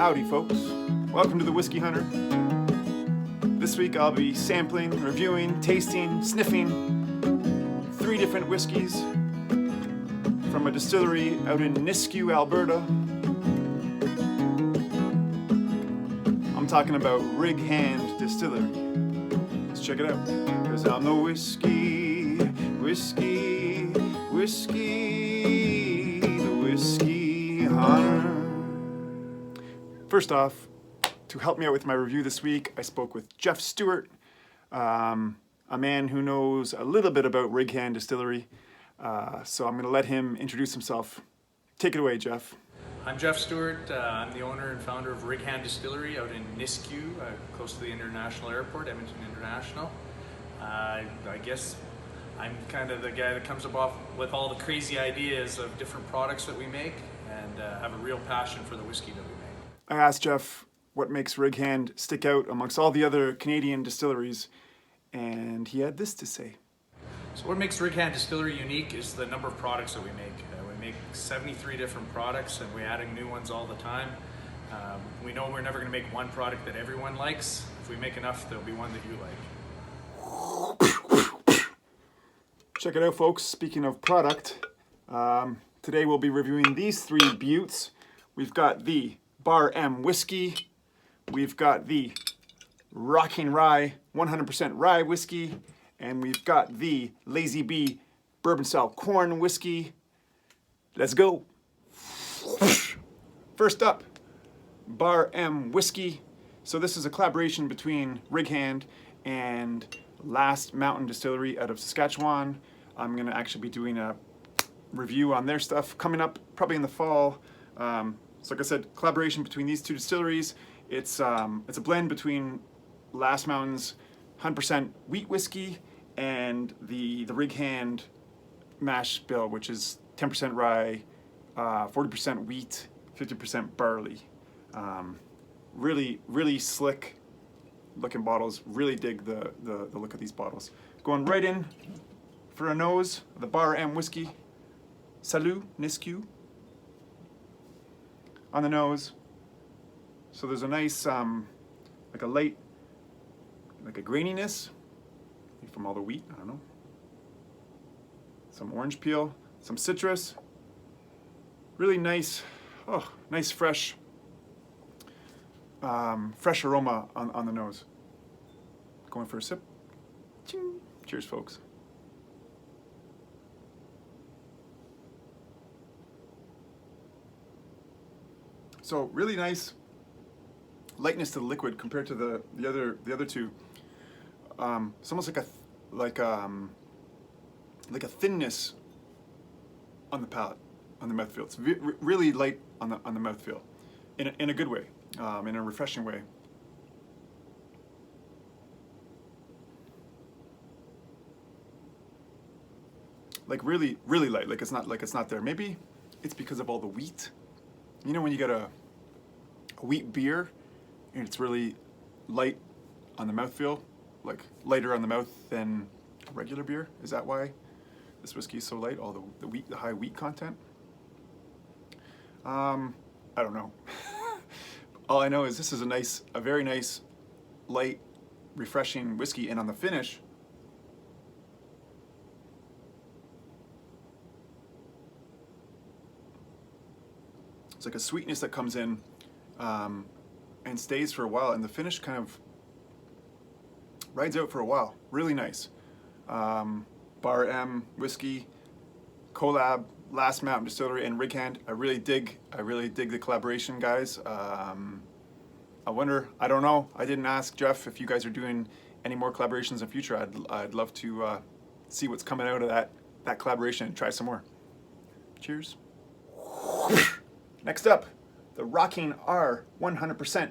Howdy folks, welcome to the Whiskey Hunter. This week I'll be sampling, reviewing, tasting, sniffing 3 different whiskeys from a distillery out in Nisku, Alberta. I'm talking about Rig Hand Distillery. Let's check it out. Cause I'm the whiskey, the Whiskey Hunter. First off, to help me out with my review this week, I spoke with Geoff Stewart, a man who knows a little bit about Rig Hand Distillery. So I'm going to let him introduce himself. Take it away, Geoff. I'm Geoff Stewart. I'm the owner and founder of Rig Hand Distillery out in Nisku, close to the International Airport, Edmonton International. I guess I'm kind of the guy that comes up with all the crazy ideas of different products that we make and have a real passion for the whiskey that we make. I asked Geoff what makes Rig Hand stick out amongst all the other Canadian distilleries, and he had this to say. So what makes Rig Hand Distillery unique is the number of products that we make. We make 73 different products and we're adding new ones all the time. We know we're never going to make one product that everyone likes. If we make enough, there'll be one that you like. Check it out, folks. Speaking of product, today we'll be reviewing these 3 buttes. We've got the Bar M Whiskey, we've got the Rocking Rye 100% Rye Whiskey, and we've got the Lazy Bee Bourbon Style Corn Whiskey. Let's go. First up, Bar M Whiskey. So this is a collaboration between Rig Hand and Last Mountain Distillery out of Saskatchewan. I'm gonna actually be doing a review on their stuff coming up probably in the fall. So like I said, collaboration between these 2 distilleries. It's a blend between Last Mountain's 100% wheat whiskey and the Rig Hand mash bill, which is 10% rye, 40% wheat, 50% barley. Really slick looking bottles. Really dig the look of these bottles. Going right in for a nose, the Bar M Whiskey. Salut, Nisku. On the nose. So there's a nice, like a light, like a graininess from all the wheat, I don't know. Some orange peel, some citrus. Really nice, nice fresh aroma on the nose. Going for a sip. Ching. Cheers, folks. So really nice lightness to the liquid compared to the other 2. It's almost like a thinness on the palate, on the mouthfeel. It's really light on the mouthfeel, in a good way, in a refreshing way. Like really light. Like it's not there. Maybe it's because of all the wheat. You know when you get a wheat beer and it's really light on the mouthfeel, like lighter on the mouth than regular beer? Is that why this whiskey is so light? All the high wheat content? I don't know. All I know is this is a very nice, light, refreshing whiskey, and on the finish, it's like a sweetness that comes in and stays for a while, and the finish kind of rides out for a while. Really nice. Bar M Whiskey, collab, Last Mountain Distillery, and Rig Hand. I really dig the collaboration, guys. I don't know. I didn't ask Geoff if you guys are doing any more collaborations in the future. I'd love to see what's coming out of that collaboration and try some more. Cheers. Next up, the Rocking R 100%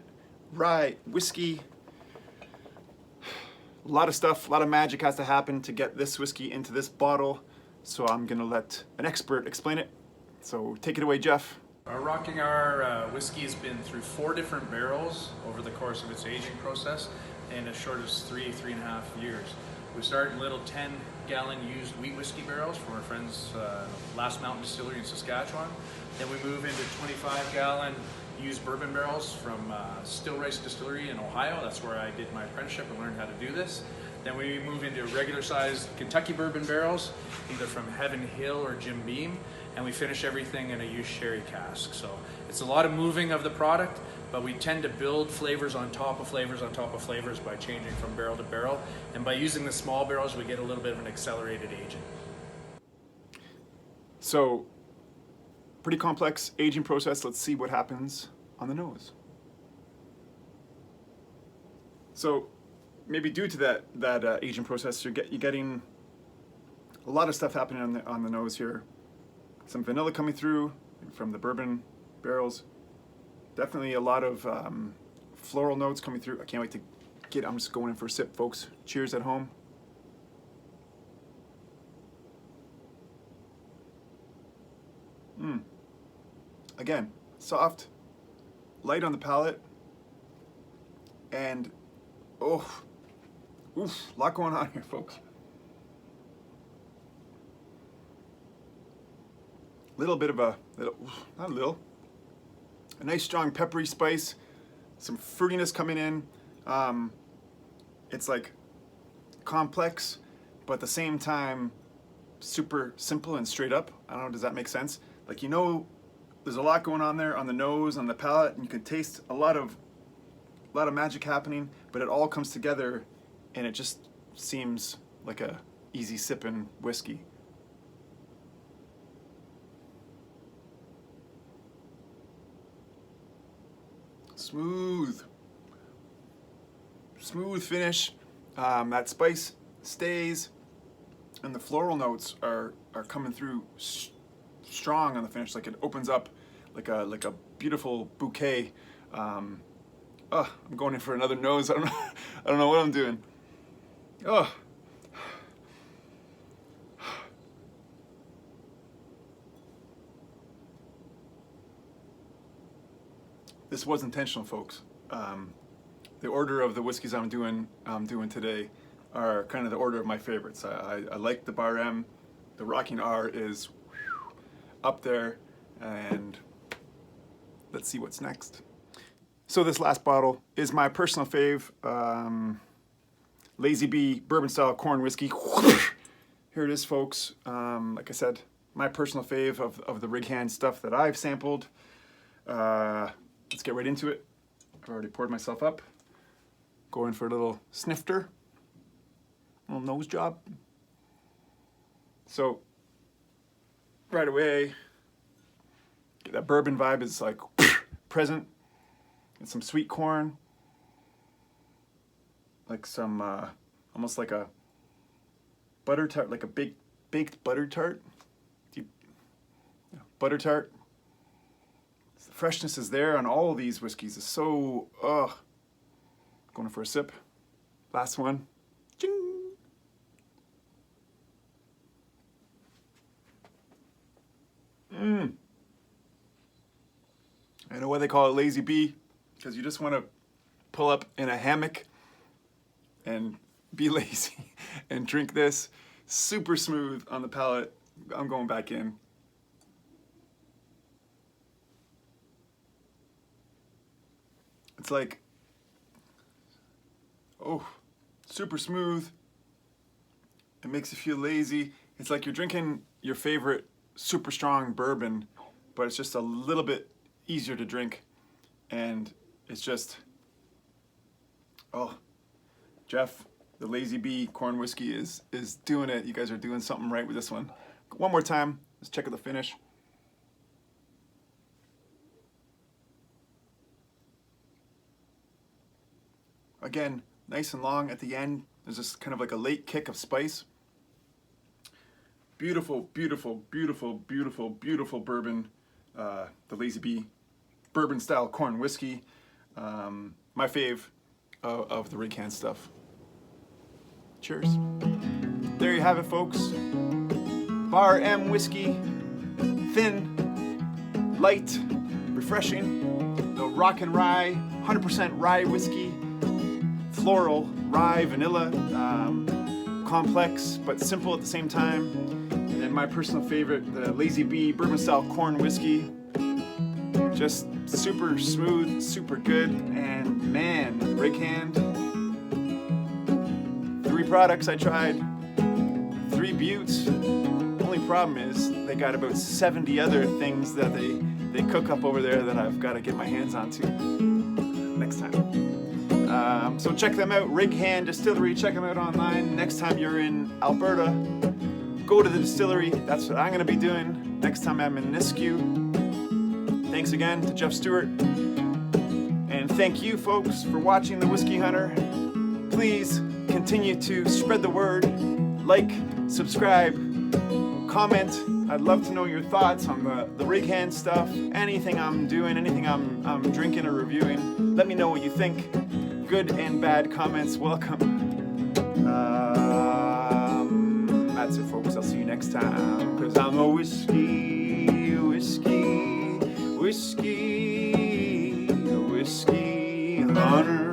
Rye Whiskey. A lot of stuff, a lot of magic has to happen to get this whiskey into this bottle. So I'm gonna let an expert explain it. So take it away, Geoff. Our Rocking R whiskey has been through 4 different barrels over the course of its aging process in as short as 3.5 years. We start in little 10-gallon used wheat whiskey barrels from our friends Last Mountain Distillery in Saskatchewan. Then we move into 25-gallon used bourbon barrels from Still Rice Distillery in Ohio. That's where I did my apprenticeship and learned how to do this. Then we move into regular sized Kentucky bourbon barrels, either from Heaven Hill or Jim Beam, and we finish everything in a used sherry cask. So it's a lot of moving of the product, but we tend to build flavors on top of flavors on top of flavors by changing from barrel to barrel. And by using the small barrels, we get a little bit of an accelerated aging. So, pretty complex aging process. Let's see what happens on the nose. So, maybe due to that aging process, you're getting a lot of stuff happening on the nose here. Some vanilla coming through from the bourbon barrels. Definitely a lot of floral notes coming through. I can't wait to get. I'm just going in for a sip, folks. Cheers at home. Again, soft, light on the palate, and a lot going on here, folks. Little bit of a nice strong peppery spice, some fruitiness coming in. It's like complex, but at the same time, super simple and straight up. I don't know, does that make sense? Like, you know, there's a lot going on there on the nose, on the palate, and you can taste a lot of magic happening, but it all comes together and it just seems like a easy sipping whiskey. Smooth finish. That spice stays, and the floral notes are coming through strong on the finish. Like it opens up like a beautiful bouquet. I'm going in for another nose. I don't know what I'm doing. Oh. This was intentional, folks. The order of the whiskeys I'm doing today are kind of the order of my favorites. I like the Bar M. The Rocking R is up there, and let's see what's next. So this last bottle is my personal fave, Lazy Bee Bourbon Style Corn Whiskey. Here it is, folks. Like I said, my personal fave of the Rig Hand stuff that I've sampled. Let's get right into it. I've already poured myself up. Going for a little snifter, little nose job. So right away, that bourbon vibe is like present. And some sweet corn, like some almost like a butter tart, like a baked butter tart. Butter tart. The freshness is there on all of these whiskeys. It's so going for a sip. Last one. Ching. I know why they call it Lazy Bee, because you just want to pull up in a hammock and be lazy and drink this. Super smooth on the palate. I'm going back in. It's like, super smooth. It makes you feel lazy. It's like you're drinking your favorite super strong bourbon, but it's just a little bit easier to drink. And it's just, Geoff, the Lazy Bee corn whiskey is doing it. You guys are doing something right with this one. One more time, let's check out the finish. Again, nice and long at the end. There's just kind of like a late kick of spice. Beautiful, beautiful, beautiful, beautiful, beautiful bourbon. The Lazy Bee Bourbon Style Corn Whiskey. My fave of the Rig Hand stuff. Cheers. There you have it, folks. Bar M whiskey. Thin, light, refreshing. The Rockin' Rye, 100% rye whiskey. Floral, rye, vanilla, complex but simple at the same time. And then my personal favorite, the Lazy Bee Bourbon Style Corn Whiskey. Just super smooth, super good, and man, Rig Hand. 3 products I tried, 3 buttes. Only problem is they got about 70 other things that they cook up over there that I've got to get my hands onto next time. So check them out, Rig Hand Distillery. Check them out online. Next time you're in Alberta, go to the distillery. That's what I'm going to be doing next time I'm in Nisku. Thanks again to Geoff Stewart. And thank you folks for watching The Whiskey Hunter. Please continue to spread the word, like, subscribe, comment. I'd love to know your thoughts on the Rig Hand stuff, anything I'm doing, anything I'm drinking or reviewing. Let me know what you think. Good and bad comments welcome. That's it folks, I'll see you next time. 'Cause I'm a whiskey hunter.